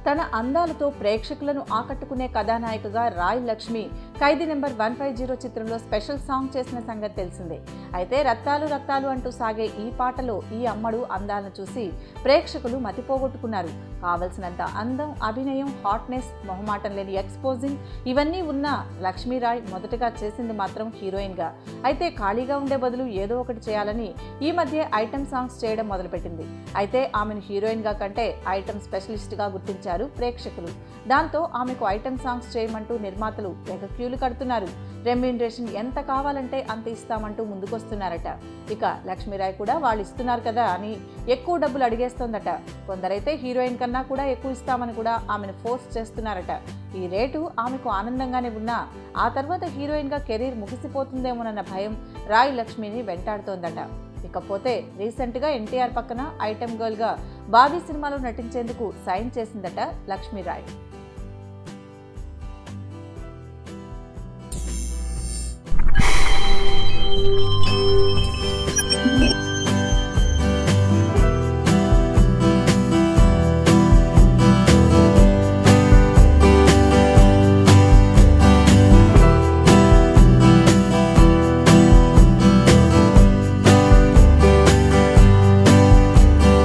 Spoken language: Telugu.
తన అందాలతో ప్రేక్షకులను ఆకట్టుకునే కథానాయికగా రాయ్ లక్ష్మి ఖైదీ నెంబర్ 150 చిత్రంలో స్పెషల్ సాంగ్ చేసిన సంగతి తెలిసిందే. అయితే రక్తాలు రక్తాలు అంటూ సాగే ఈ పాటలో ఈ అమ్మడు అందాలను చూసి ప్రేక్షకులు మతిపోగొట్టుకున్నారు. కావలసినంత అందం, అభినయం, హాట్నెస్, మొహమాటం లేని ఎక్స్పోజింగ్ ఇవన్నీ ఉన్న లక్ష్మీరాయ్ మొదటగా చేసింది మాత్రం హీరోయిన్గా. అయితే ఖాళీగా ఉండే బదులు ఏదో ఒకటి చేయాలని ఈ మధ్య ఐటమ్ సాంగ్స్ చేయడం మొదలుపెట్టింది. అయితే ఆమెను హీరోయిన్గా కంటే ఐటమ్ స్పెషలిస్ట్గా గుర్తించారు ప్రేక్షకులు. దాంతో ఆమెకు ఐటమ్ సాంగ్స్ చేయమంటూ నిర్మాతలు తెగ క్యూలు కడుతున్నారు. రెమ్యూనరేషన్ ఎంత కావాలంటే అంత ఇస్తామంటూ ముందుకొస్తున్నారట. ఇక లక్ష్మీరాయ్ కూడా వాళ్ళు ఇస్తున్నారు కదా అని ఎక్కువ డబ్బులు అడిగేస్తోందట. కొందరైతే హీరోయిన్ కన్నా కూడా ఎక్కువ ఇస్తామని కూడా ఆమెను ఫోర్స్ చేస్తున్నారట. ఈ రేటు ఆమెకు ఆనందంగానే ఉన్నా ఆ తర్వాత హీరోయిన్గా కెరీర్ ముగిసిపోతుందేమోనన్న భయం రాయ్ లక్ష్మిని వెంటాడుతోందట. ఇకపోతే రీసెంట్గా ఎన్టీఆర్ పక్కన ఐటెం గర్ల్గా బాబీ సినిమాలో నటించేందుకు సైన్ చేసిందట లక్ష్మీరాయ్.